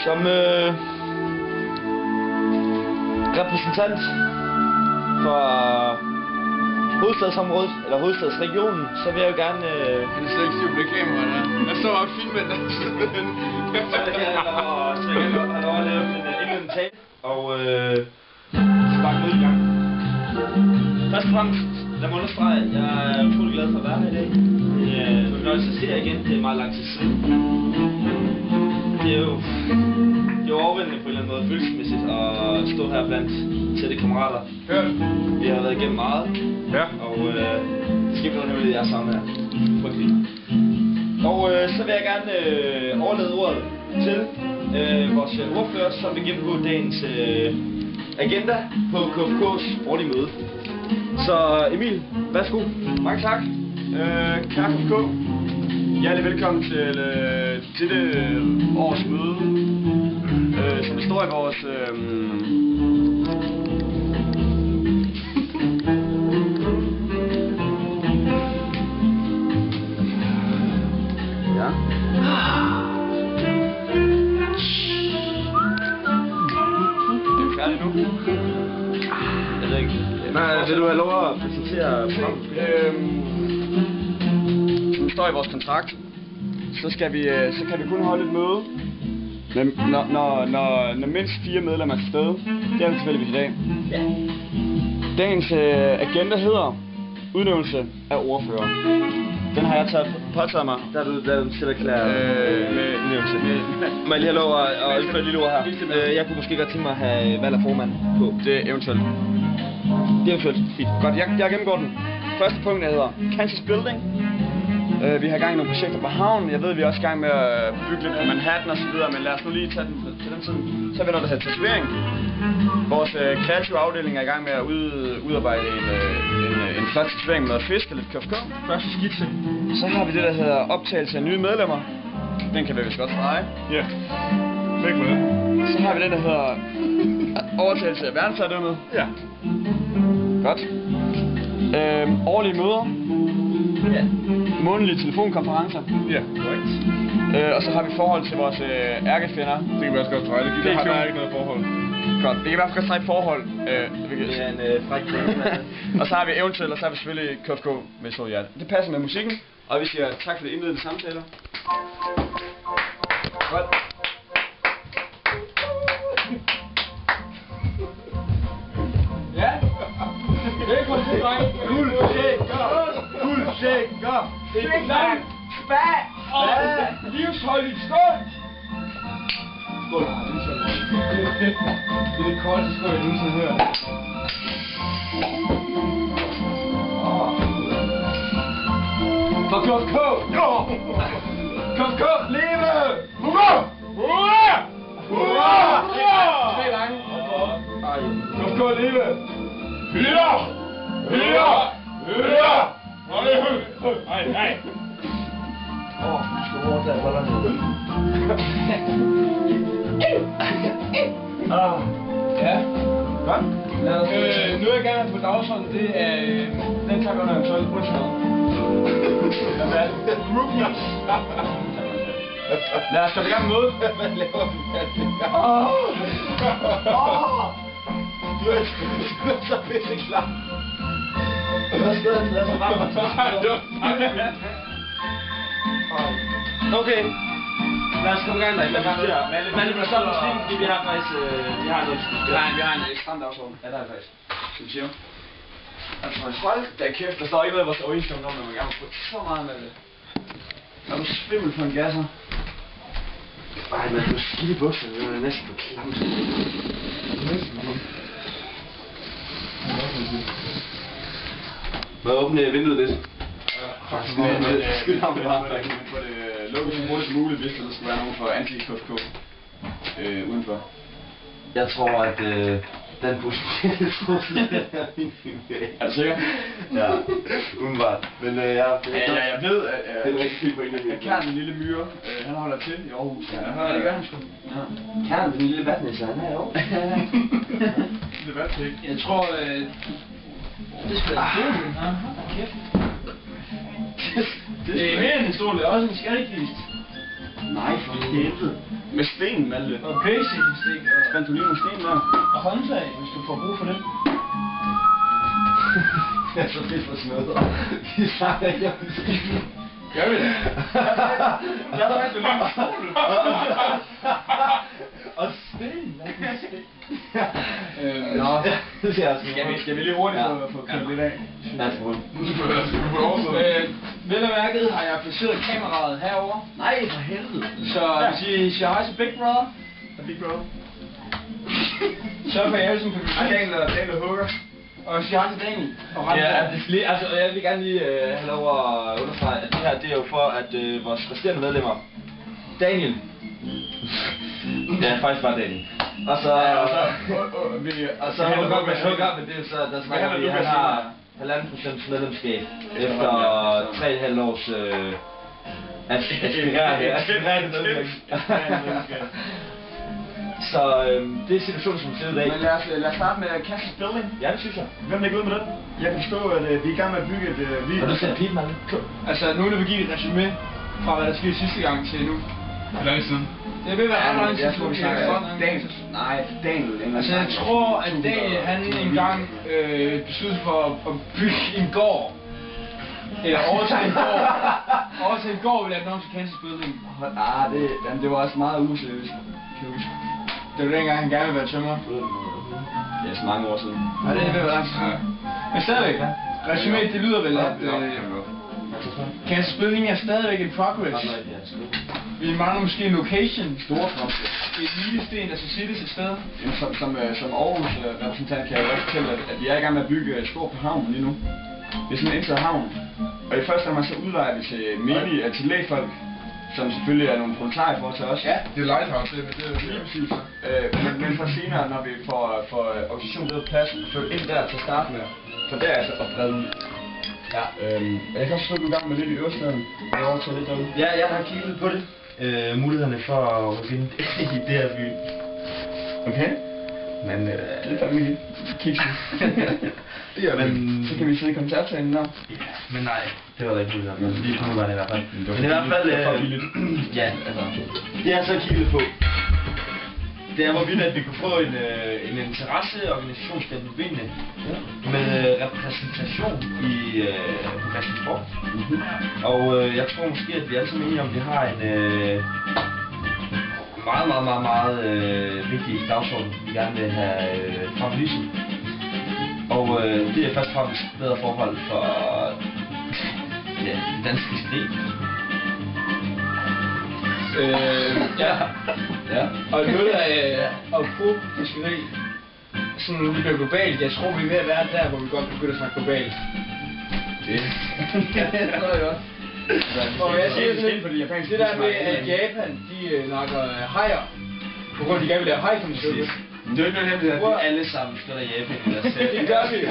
Som repræsentant for hovedstadsområdet, eller hovedstadsregionen, så vil jeg jo gerne... Han er slet ikke styr på det kamera, der. Jeg står og filmer den. Så vil jeg have lov at lave en indledende tale, og sparke mødet i gang. Først og fremmest, lad mig understrege, at jeg er utrolig glad for at være her i dag. Det er en fornøjelse at se jer igen, det er meget lang tid siden. Det er jo overvældende på en eller anden måde følelsesmæssigt at stå her blandt tætte kammerater. Ja. Vi har været igennem meget, Ja. og det skal blive nemlig jer sammen her. Frygteligt. Og så vil jeg gerne overlade ordet til vores ordfører, som vil gennemgå dagens agenda på KFK's årlige møde. Så Emil, værsgo. Mange tak. Kære KFK. Hjertelig velkommen til dette års møde, som består i vores... Ja. Det er færdigt nu. Jeg ved ikke. Nej, vil du have lov at præsentere programmet? Som står i vores kontrakt, så kan vi kun holde et møde, når mindst 4 medlemmer er til stede. Det er vi tilfældigvis i dag. Ja. Dagens agenda hedder udnævnelse af ordfører. Den har jeg påtaget mig. Der er du selv erklæret udnævnelse. Må jeg lige have lov at indføre et lille ord her? Jeg kunne måske godt tænke mig at have valg af formand på. Det er eventuelt. Det er eventuelt. Fint. Godt, jeg gennemgår den. Første punkt hedder Kansas Building. Vi har gang i nogle projekter på havnen. Jeg ved, vi er også i gang med at bygge lidt på Manhattan og så videre, men lad os nu lige tage den til den tid. Så har vi noget, der hedder tatovering. Vores kreative afdeling er i gang med at udarbejde en flot tatovering med noget fisk og lidt KFK. Første skitse. Så har vi det, der hedder optagelse af nye medlemmer. Den kan vi vist godt strege. Ja, væk med det. Så har vi den, der hedder overtagelse af verdensherredømmet. Ja. Godt. Årlige møder. Ja. Månedlige telefonkonferencer. Ja, korrekt. Og så har vi forhold til vores ærkefjender. Det kan vi også godt strege. Det har der ikke noget forhold. Godt, det kan i hvert fald godt strege et forhold. Det er en fræk tale. Og så har vi eventuelt, og så har vi selvfølgelig KFK med så hjerte. Det passer med musikken, og vi siger tak for det indledende samtaler. Godt. Ja. Det er godt til, dreng. Fuldtænker. Det er langt. Bag. Livsholdigt stund. Skål. Det er det koldeste skål, jeg nogensinde hører. For KFK! KFK, leve! Hurra! Hurra! Hurra! 3 gange. KFK, leve! Hurra! Hurra! Hurra! Hej! Du skal overtage bollerne. Ja. Godt. Nu er jeg gerne på dagsordenen, det er... den tager vi under eventuelt bundsmad. Rookies. Lad os komme i gang med mødet. Hvad laver du her? Du er så pisse klar. Hvad skal jeg lade sig frem? Okay. Lad os komme i gang, der. Men det bliver sådan muslim, fordi vi har faktisk... vi har noget... Vi har en ekstrem dagsorden. Ja, der er faktisk. Skal vi sige? Altså, hold da kæft, der står ikke noget i vores overenskomst om, at man gerne må få så meget med det. Er du svimmel på en gasser? Ej, man er skidt i bukser, det er næsten for klamt. Må jeg åbne vinduet lidt? Skyld ham, det var. Man får det lukket så hurtigt som muligt, hvis der skal være nogen fra anti-KFK udenfor. Jeg tror, at den potentielle Er du sikker? Ja, udenbart. Men jeg ved, at det er rigtig fint på en af at Kjern, den lille myre, han holder til i Aarhus. Jeg hører det gør han sgu. Kjern, den lille vatnisse, han er jo. Det er vatpæk. Jeg tror, det skal være en stol. Aha, kæft. Det er mere end en stol, det er også en skattekist. Nej, for helvede. Med sten, Malte. Og PlayStation-stik Fandt du lige nogle sten der? og håndtag, hvis du får brug for det. Det er så fedt for sådan noget. De snakker ikke om det. Gør vi det? Jeg har faktisk lige en stol. Og sten, hvad er det sten? Nå, Det er altså skal vi lige hurtigt få kørt lidt af? Ja, det er Nu skal du på oversiden. Vel og mærket har jeg placeret kameraet herovre. Nej, for helvede. Så hvis I siger hej til Big Brother, Big Bro. så får jeg ligesom kan Daniel Hugger. og sige hej til Daniel. Og rette Ja, på. det er lige, altså, jeg vil gerne lige have lov at understrege, at det her det er jo for, at vores resterende medlemmer, Daniel, ja, faktisk bare Daniel, og så Hugger, men det er jo så, der snakker vi, han har 1,5% medlemskab efter 3,5 års aspirerende medlemskab. Så det er situationen, som ser ud i dag. Men lad os starte med Kansas Building. Ja, det synes jeg. Hvem lægger ud med det? Jeg kan forstå, at vi er i gang med at bygge et video. Har du set pipen, Malte? Altså nu vil vi give et resumé fra hvad der skete sidste gang til nu. Hvor lang siden? Det vil være ret lang tid. Jeg tror, vi snakker Daniel. Nej, Daniel. Altså jeg tror, at Daniel han engang besluttede for at bygge en gård. Eller overtage en gård. Overtage en gård vil jeg nok til Kansas Building. Det var også meget useriøst. Kan jeg huske. Det var dengang han gerne ville være tømrer. Det er så mange år siden. Ja, det vil være lang tid. Men stadigvæk. Resumé, det lyder vel, at Kansas Building er stadigvæk in progress. Vi mangler måske en location. Store fremskridt. Et lille sten, der skal sættes et sted. Som Aarhus repræsentant kan jeg jo også fortælle, at vi er i gang med at bygge et stort på havnen lige nu. Det er sådan en indtaget havn. Og i første omgang så udlejer vi til lægfolk, som selvfølgelig er nogle proletarier i forhold til os. Ja, det er Lighthouse, det er lige præcis. Men for senere, når vi får organisationen bedre plads, så ind der til at starte med, for derefter at brede ud. Ja. Jeg kan også stå i gang med lidt i Øststaden. Jeg har også lidt derude. Ja, jeg har kigget på det. Mulighederne for at rykke ind i det her by. Okay. Men Det er fandme lige. Kigge. Det er men, Så kan vi sidde i koncertsalen der. men nej, det var der ikke mulighed. Men lige nu var det i hvert fald. Men i hvert fald, ja, altså, det jeg så kigget på, det er hvorvidt at vi kunne få en interesseorganisation til at bevinde med repræsentation på Christiansborg. Og jeg tror måske, at vi alle sammen er enige om, at vi har en meget vigtig dagsorden, vi gerne vil have frem i lyset. Og det er først og fremmest bedre forhold for den danske fiskeri. Ja. Og noget af apropos fiskeri, sådan nu det bliver globalt, jeg tror vi er ved at være der, hvor vi godt begynder at snakke globalt. Det tror jeg også. Og jeg siger sådan, det der med at Japan, de nakker hajer, på grund af de gerne vil lave hajkonsuppe. Det er jo ikke noget hemmeligt, at vi alle sammen støtter Japan i deres selv. Det gør vi. Det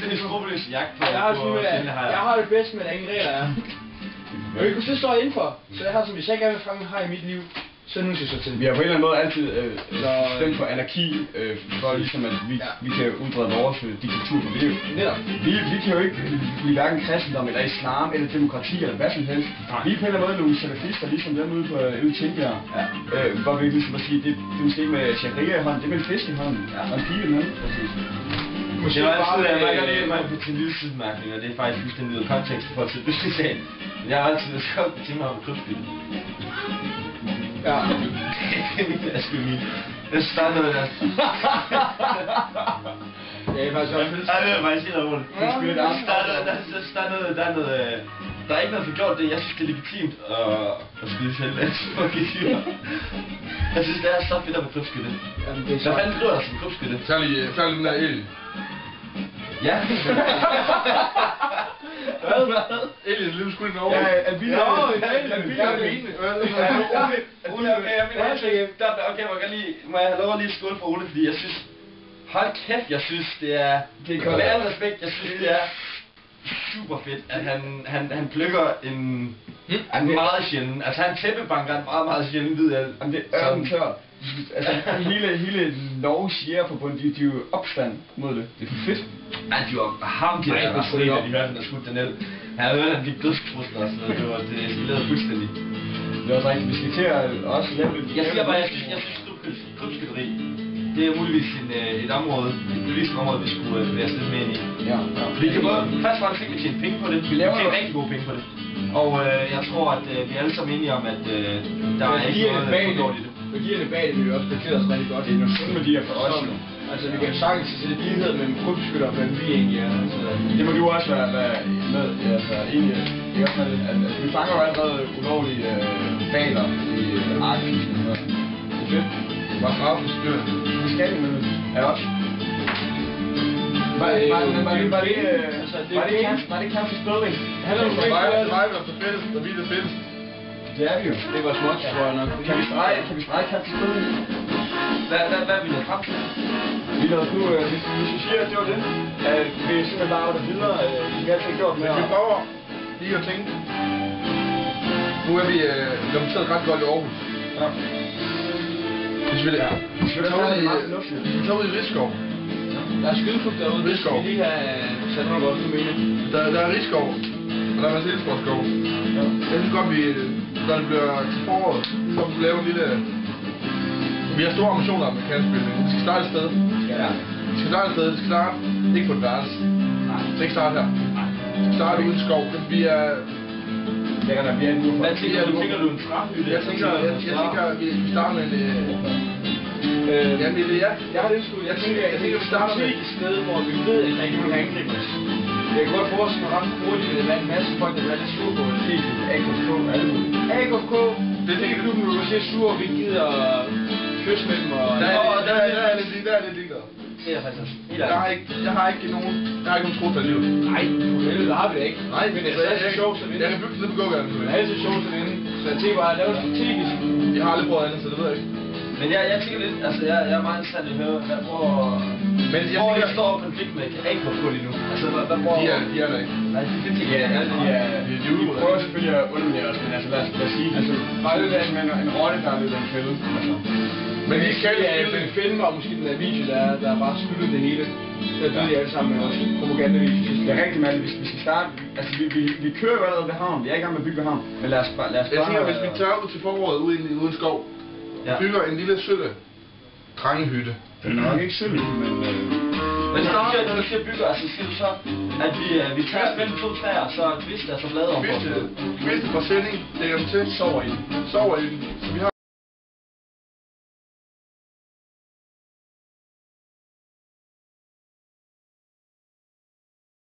er en skrubbeløs jagt på Jeg har det bedst med, at der ingen regler er. Og vi kunne så stå indenfor, så jeg har sådan, hvis jeg gerne vil fange en haj i mit liv, så er det nu til så til. Vi har på en eller anden måde altid stemt for anarki, for ligesom at vi kan udbrede vores diktatur på liv. Netop. Vi kan jo ikke blive hverken kristendom eller islam eller demokrati eller hvad som helst. Vi er på en eller anden måde nogle salafister, ligesom dem ude på Tingbjerg. Hvor vi ligesom at sige, det er måske med sharia i hånden, det er med en fisk i hånden, og en pige med. Det var altid, at man kan lige på til en lille sidemærkning, og det er faktisk fuldstændig ud af kontekst for til det sagen. Jeg har altid skrevet på ting om krybskyld. Ja. Jeg skulle lige. Det startede der. Det er faktisk også fedt. Ja, det er faktisk helt alvorligt. Der er ikke noget for gjort det. Jeg synes, det er legitimt at skyde selv. Jeg synes, det er så fedt at være krybskytte. Hvad fanden driver dig som krybskytte? Særlig den der el. Ja. Hvad? El er lidt sgu i Norge. Ja, albino. Okay, må jeg have lov at lige skåle for Ole, fordi jeg synes, hold kæft, jeg synes, det er med al respekt, jeg synes, det er super fedt, at han plukker en meget sjældent, altså han tæppebanker en meget sjældent hvid el. Det er ørkentørt. Altså hele Norges jægerforbund, de er jo opstand mod det. Det er for fedt. Ej, de var hamkede, da de hørte, han havde skudt den el. Han havde hørt, at han gik dødstrusler og sådan noget, det eskalerede fuldstændig. Det er også rigtigt, vi skal til at også lave lidt... Jeg siger bare, jeg synes klubskytteri, det er muligvis et område, et politisk område, vi skulle bevæge os lidt mere ind i. Ja. Vi kan både, først og fremmest ikke tjene penge på det, vi tjener rigtig gode penge på det. Og jeg tror, at vi er alle sammen enige om, at der er ikke noget dårligt i det. Værdierne bag det vil jo også placere os rigtig godt. Det er nogle sunde værdier for os. Altså vi kan sagtens se lighed mellem krybskytter og hvem vi egentlig er. Altså, det må du også være med altså enig i. Det er også med, at vi fanger jo allerede ulovlige baler i Arktis og sådan noget. Det er fedt. Bare straffen styr. Det skal vi med. Er også. Var det Campus Building? Det er mig, der er så fedt, og vi er det fedest. Det er vi jo. Det var småt, tror jeg nok. Kan vi strege Campus Building? Hvad er vi nået frem til? Vi nåede nu, hvis vi siger, at det var det, vi er simpelthen bare arbejdet videre, vi har altid gjort med. Vi prøver lige at tænke. Nu er vi demonstreret ret godt i Aarhus. Ja. Hvis vi tager ud i Rigskov. Der er skydeklub derude, det skal vi lige have sat noget godt, du mener. Der er Rigskov, og der er Marselisborgskov. Ja. Jeg synes godt, når det bliver til foråret, så kan vi lave en lille... Vi har store ambitioner med kampspilning. Vi skal starte et sted. Ja. Vi skal starte et sted. Vi skal starte ikke på et værelse. Nej. Vi skal ikke starte her. Nej. Vi skal starte uden skov. Vi er... Hvad tænker du en træhytte? Jeg tænker, at vi starter med en... Jeg har det indskud. Jeg tænker, vi starter med et sted, hvor vi ved, at der ikke er nogen, der angriber os. Jeg kan godt forestille mig ret hurtigt, at der er en masse folk, der er lidt sure på os. AKK, alle mulige. AKK, det er klubben, hvor du siger sure, og vi gider kysse med dem. Der er lidt ligeglad. Det er faktisk Jeg har ikke nogen trusler i livet. Nej, for helvede, der har vi det ikke. Nej, men det er altid sjovt at vinde. Jeg kan bygge sådan på gågaden. Det er altid sjovt at vinde. Så jeg tænker bare at lave det strategisk. Jeg har aldrig prøvet andet, så det ved jeg ikke. Men jeg tænker lidt, altså jeg er meget interessant at høre, hvor jeg står i konflikt med AKK lige nu. Altså, hvad de er der ikke. Nej, det tænker jeg. Vi prøver selvfølgelig at underminere os, men altså lad os sige, altså bare løbet af en rotte, der er løbet af en fælde. Men vi skal jo en film, og måske den der video, der er bare skyldet det hele. Der ved jeg alle sammen med også propagandavideo. Det er rigtig meget, hvis vi skal starte, altså vi kører jo allerede ved havn, vi er ikke i gang med at bygge ved havn, men lad os bare... Jeg tænker, hvis vi tager ud til foråret ude i en skov, bygger en lille sølle drengehytte. Den er nok ikke sølle, men... Men når du siger bygger, altså siger du så, at vi tager mellem 2 træer, så kviste er så blade om. Kviste fra sending, lægger dem til, sover i den.